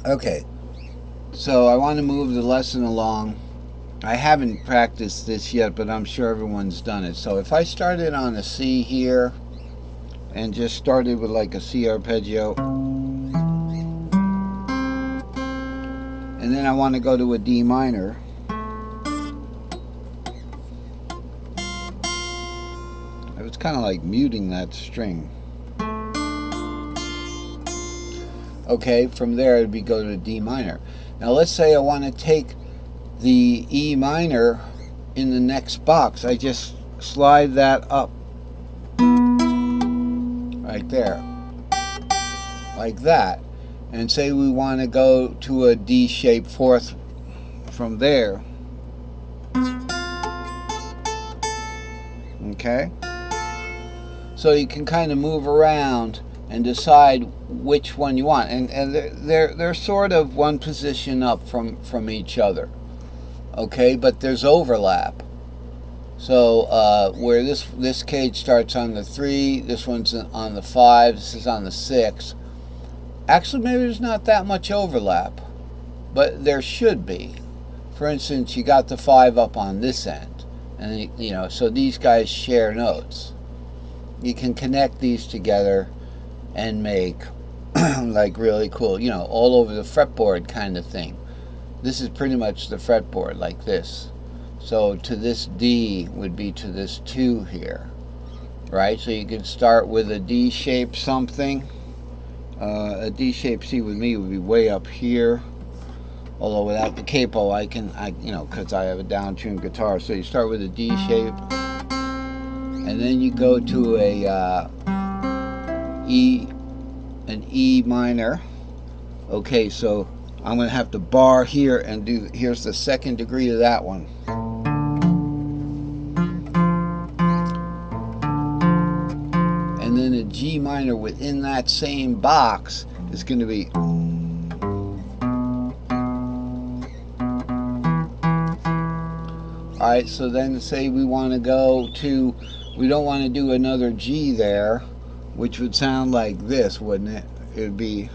Okay, so I want to move the lesson along. I haven't practiced this yet, but I'm sure everyone's done it. So if I started on a C here and just started with like a C arpeggio, and then I want to go to a D minor, I was kind of like muting that string. Okay, from there it'd be go to D minor. Now let's say I want to take the E minor in the next box. I just slide that up right there, like that, and say we want to go to a D shaped fourth from there. Okay, so you can kind of move around and decide which one you want, and they're sort of one position up from each other. Okay, but there's overlap. So where this cage starts on the 3, this one's on the 5, this is on the 6. Actually, maybe there's not that much overlap, but there should be. For instance, you got the 5 up on this end, and you know, so these guys share notes. You can connect these together and make like really cool, you know, all over the fretboard kind of thing. This is pretty much the fretboard, like this. So to this D would be to this 2 here, right? So you could start with a D-shaped something. A D-shaped C with me would be way up here. Although without the capo, you know, because I have a down-tuned guitar. So you start with a D shape, and then you go to an E minor. Okay, so I'm going to have to bar here and do, here's the second degree of that one. And then a G minor within that same box is going to be. Alright, so then say we want to go to, we don't want to do another G there, which would sound like this, wouldn't it? It would be,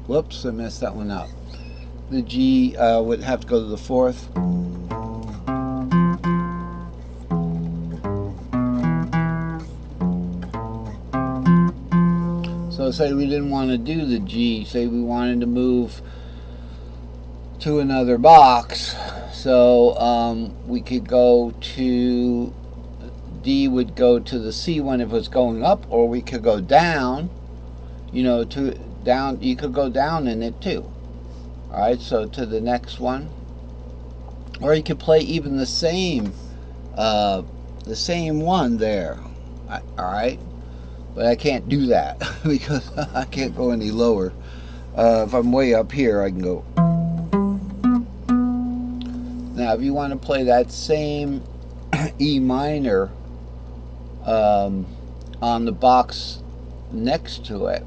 whoops, I messed that one up. The G would have to go to the 4th. So say we didn't want to do the G, say we wanted to move to another box. So we could go to, D would go to the C one if it was going up, or we could go down, you know, to down, you could go down in it too. Alright, so to the next one. Or you could play even the same one there. Alright, but I can't do that because I can't go any lower. If I'm way up here, I can go. Now, if you want to play that same E minor on the box next to it,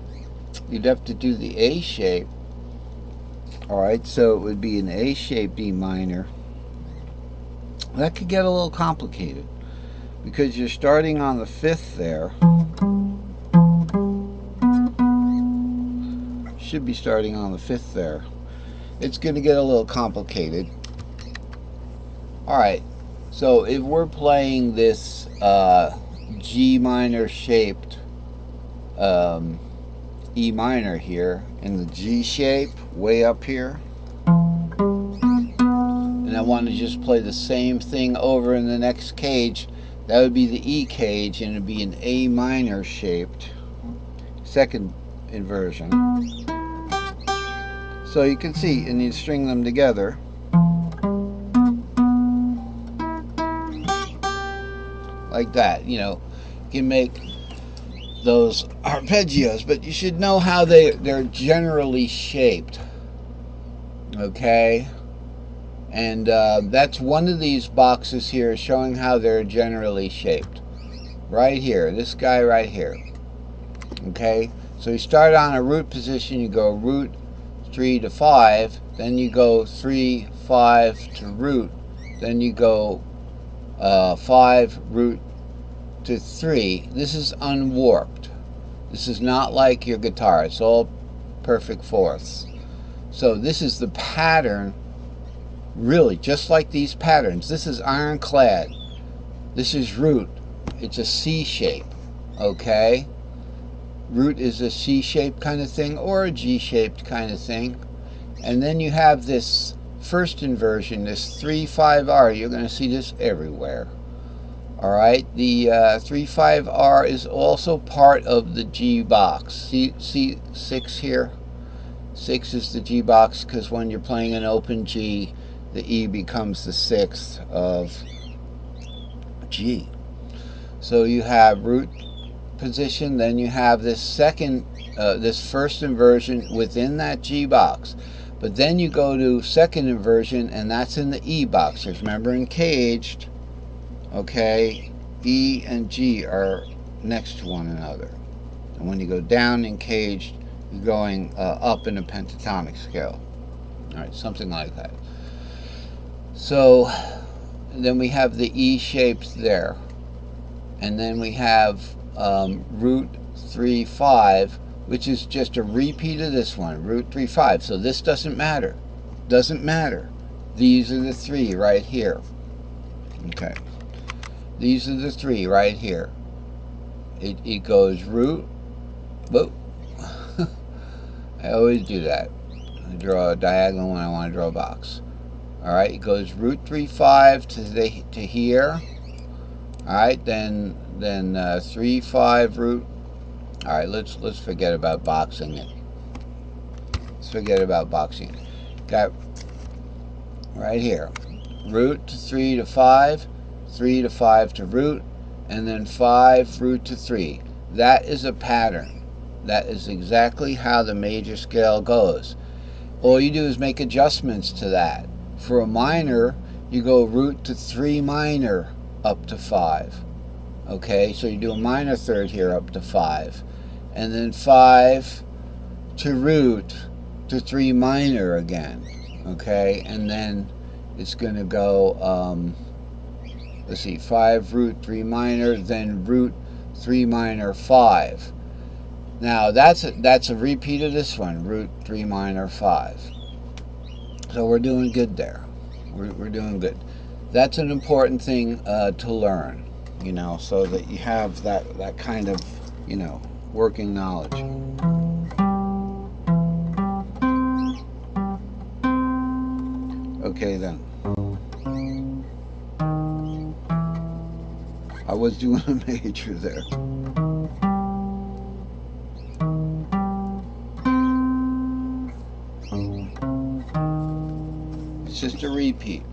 you'd have to do the A shape. Alright, so it would be an A-shaped E minor. That could get a little complicated because you're starting on the 5th there. Should be starting on the 5th there. It's going to get a little complicated. Alright, so if we're playing this G minor shaped E minor here in the G shape way up here, and I want to just play the same thing over in the next cage, that would be the E cage, and it would be an A minor shaped second inversion. So you can see, and you string them together. Like that, you know, you can make those arpeggios, but you should know how they're generally shaped. Okay, and that's one of these boxes here showing how they're generally shaped. Right here, this guy right here. Okay, so you start on a root position, you go root 3 to 5, then you go 3, 5 to root, then you go 5 root to 3. This is unwarped. This is not like your guitar. It's all perfect fourths. So this is the pattern, really, just like these patterns. This is ironclad. This is root. It's a C shape, okay? Root is a C-shaped kind of thing or a G-shaped kind of thing. And then you have this first inversion, this 3-5-R. You're going to see this everywhere. All right, the 3-5-R is also part of the G box. See 6 here? 6 is the G box because when you're playing an open G, the E becomes the 6th of G. So you have root position, then you have this second, this first inversion within that G box. But then you go to second inversion, and that's in the E box. Remember in CAGED, okay, E and G are next to one another. And when you go down in CAGED, you're going up in a pentatonic scale. All right, something like that. So then we have the E shapes there. And then we have root 3-5, which is just a repeat of this one, root 3-5. So this doesn't matter. Doesn't matter. These are the 3 right here. Okay. These are the 3 right here. It goes root. Whoop. I always do that. I draw a diagonal when I want to draw a box. All right. It goes root 3-5 to here. All right. Then 3-5 root. All right, let's forget about boxing it. Let's forget about boxing it. Got right here, root to 3 to 5, 3 to 5 to root, and then 5 root to 3. That is a pattern. That is exactly how the major scale goes. All you do is make adjustments to that. For a minor, you go root to 3 minor up to 5. Okay, so you do a minor third here up to 5. And then 5 to root to 3 minor again. Okay, and then it's going to go, let's see, 5 root 3 minor, then root 3 minor 5. Now that's a repeat of this one, root 3 minor 5. So we're doing good there. We're doing good. That's an important thing to learn, you know, so that you have that kind of, you know, working knowledge. Okay then. I was doing a major there. It's just a repeat.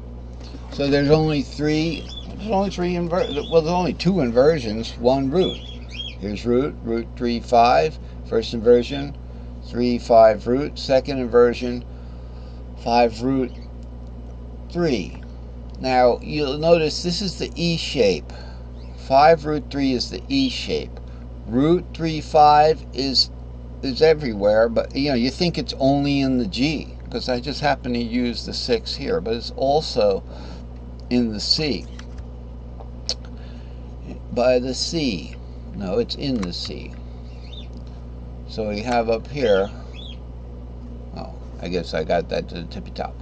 So there's only 3. There's only 3 well, there's only 2 inversions, 1 root. Here's root 3-5, first inversion, 3-5 root, second inversion, 5 root 3. Now you'll notice this is the E shape. 5 root 3 is the E shape. Root 3-5 is everywhere, but you know, you think it's only in the G because I just happen to use the 6 here, but it's also in the C. By the C. No, it's in the C. So we have up here, oh, I guess I got that to the tippy top.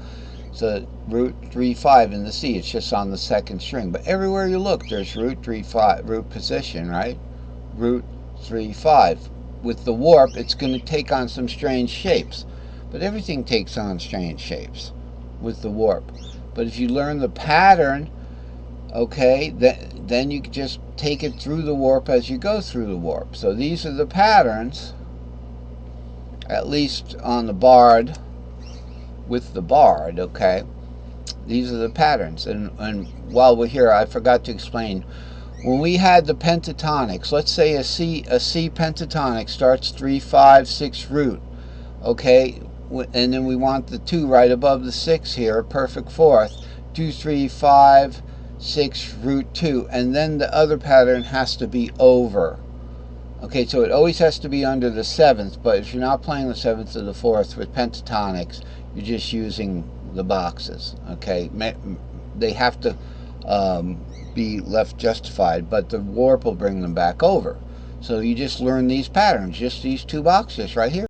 So root 3-5 in the C, it's just on the second string. But everywhere you look, there's root 3-5, root position, right? Root 3-5. With the warp, it's going to take on some strange shapes. But everything takes on strange shapes with the warp. But if you learn the pattern, okay, then you can just take it through the warp as you go through the warp. So these are the patterns, at least on the barred, with the barred, okay? These are the patterns. And while we're here, I forgot to explain, when we had the pentatonics, let's say a C pentatonic starts 3-5 6 root, okay? And then we want the 2 right above the 6 here, perfect fourth, 2-3-5 6 root 2, and then the other pattern has to be over. Okay, so it always has to be under the 7th, but if you're not playing the 7th or the 4th with pentatonics, you're just using the boxes. Okay, they have to be left justified, but the warp will bring them back over. So you just learn these patterns, just these 2 boxes right here.